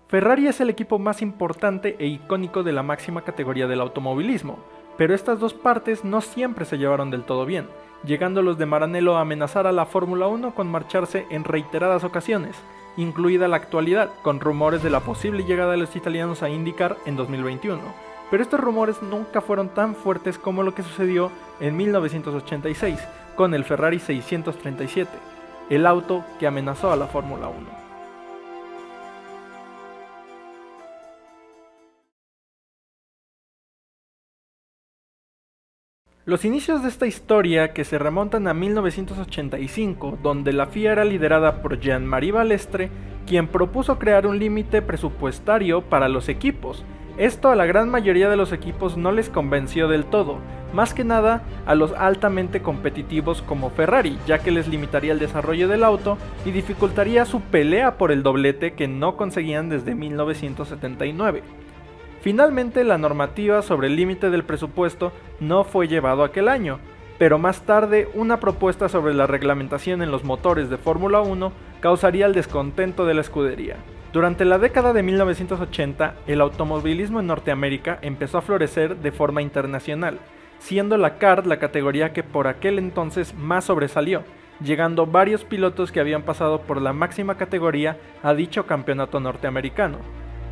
Ferrari es el equipo más importante e icónico de la máxima categoría del automovilismo, pero estas dos partes no siempre se llevaron del todo bien, llegando los de Maranello a amenazar a la Fórmula 1 con marcharse en reiteradas ocasiones, incluida la actualidad, con rumores de la posible llegada de los italianos a IndyCar en 2021, pero estos rumores nunca fueron tan fuertes como lo que sucedió en 1986 con el Ferrari 637, el auto que amenazó a la Fórmula 1. Los inicios de esta historia, que se remontan a 1985, donde la FIA era liderada por Jean-Marie Balestre, quien propuso crear un límite presupuestario para los equipos. Esto a la gran mayoría de los equipos no les convenció del todo, más que nada a los altamente competitivos como Ferrari, ya que les limitaría el desarrollo del auto y dificultaría su pelea por el doblete que no conseguían desde 1979. Finalmente, la normativa sobre el límite del presupuesto no fue llevado aquel año, pero más tarde una propuesta sobre la reglamentación en los motores de Fórmula 1 causaría el descontento de la escudería. Durante la década de 1980, el automovilismo en Norteamérica empezó a florecer de forma internacional, siendo la kart la categoría que por aquel entonces más sobresalió, llegando varios pilotos que habían pasado por la máxima categoría a dicho campeonato norteamericano.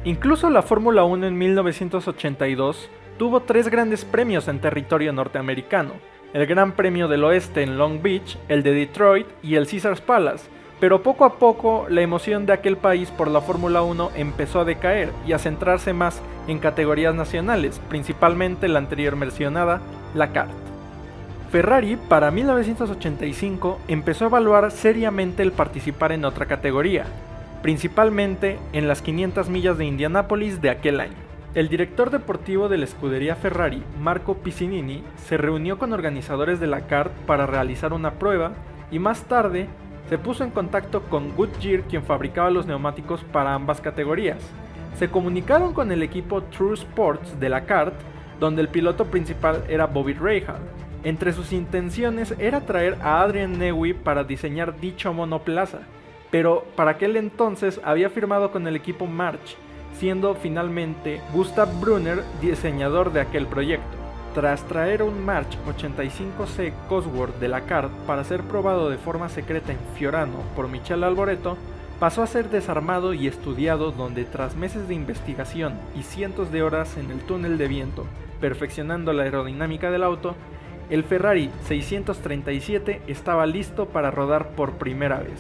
Incluso la Fórmula 1 en 1982 tuvo 3 grandes premios en territorio norteamericano, el Gran Premio del Oeste en Long Beach, el de Detroit y el Caesars Palace, pero poco a poco la emoción de aquel país por la Fórmula 1 empezó a decaer y a centrarse más en categorías nacionales, principalmente la anterior mencionada, la kart. Ferrari para 1985 empezó a evaluar seriamente el participar en otra categoría, principalmente en las 500 millas de Indianápolis de aquel año. El director deportivo de la escudería Ferrari, Marco Piccinini, se reunió con organizadores de la kart para realizar una prueba y más tarde se puso en contacto con Goodyear, quien fabricaba los neumáticos para ambas categorías. Se comunicaron con el equipo True Sports de la kart, donde el piloto principal era Bobby Rahal. Entre sus intenciones era traer a Adrian Newey para diseñar dicho monoplaza, pero para aquel entonces había firmado con el equipo March, siendo finalmente Gustav Brunner diseñador de aquel proyecto. Tras traer un March 85C Cosworth de la kart para ser probado de forma secreta en Fiorano por Michele Alboreto, pasó a ser desarmado y estudiado, donde tras meses de investigación y cientos de horas en el túnel de viento, perfeccionando la aerodinámica del auto, el Ferrari 637 estaba listo para rodar por primera vez.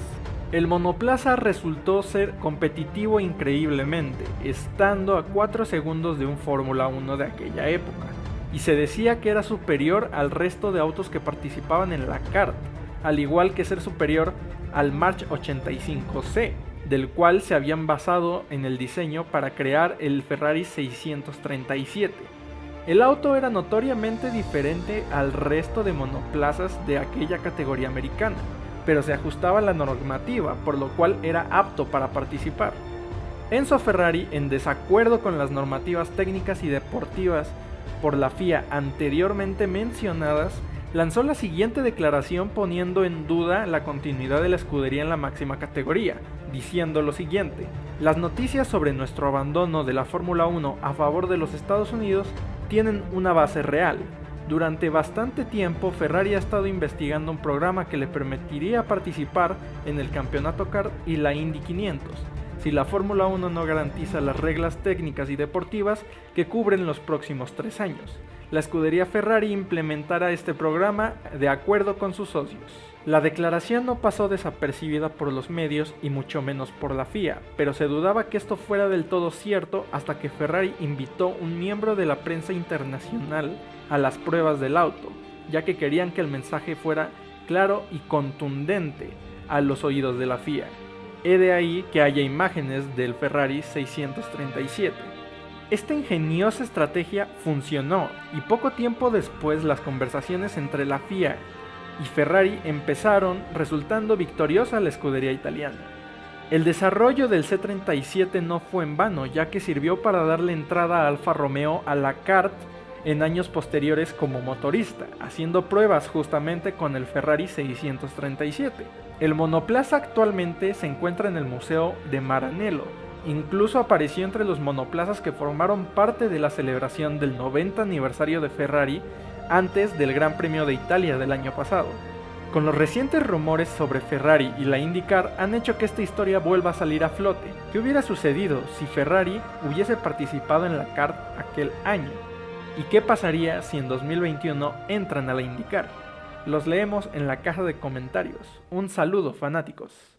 El monoplaza resultó ser competitivo increíblemente, estando a 4 segundos de un Fórmula 1 de aquella época, y se decía que era superior al resto de autos que participaban en la kart, al igual que ser superior al March 85C, del cual se habían basado en el diseño para crear el Ferrari 637. El auto era notoriamente diferente al resto de monoplazas de aquella categoría americana, pero se ajustaba a la normativa, por lo cual era apto para participar. Enzo Ferrari, en desacuerdo con las normativas técnicas y deportivas por la FIA anteriormente mencionadas, lanzó la siguiente declaración poniendo en duda la continuidad de la escudería en la máxima categoría, diciendo lo siguiente: las noticias sobre nuestro abandono de la Fórmula 1 a favor de los Estados Unidos tienen una base real. Durante bastante tiempo Ferrari ha estado investigando un programa que le permitiría participar en el campeonato kart y la Indy 500, si la Fórmula 1 no garantiza las reglas técnicas y deportivas que cubren los próximos 3 años. La escudería Ferrari implementará este programa de acuerdo con sus socios. La declaración no pasó desapercibida por los medios y mucho menos por la FIA, pero se dudaba que esto fuera del todo cierto hasta que Ferrari invitó un miembro de la prensa internacional a las pruebas del auto, ya que querían que el mensaje fuera claro y contundente a los oídos de la FIA. He de ahí que haya imágenes del Ferrari 637. Esta ingeniosa estrategia funcionó y poco tiempo después las conversaciones entre la FIA y Ferrari empezaron, resultando victoriosa la escudería italiana. El desarrollo del C37 no fue en vano, ya que sirvió para darle entrada a Alfa Romeo a la kart en años posteriores como motorista, haciendo pruebas justamente con el Ferrari 637. El monoplaza actualmente se encuentra en el Museo de Maranello Incluso apareció entre los monoplazas que formaron parte de la celebración del 90 aniversario de Ferrari antes del Gran Premio de Italia del año pasado. Con los recientes rumores sobre Ferrari y la IndyCar han hecho que esta historia vuelva a salir a flote. ¿Qué hubiera sucedido si Ferrari hubiese participado en la CART aquel año? ¿Y qué pasaría si en 2021 entran a la IndyCar? Los leemos en la caja de comentarios. Un saludo, fanáticos.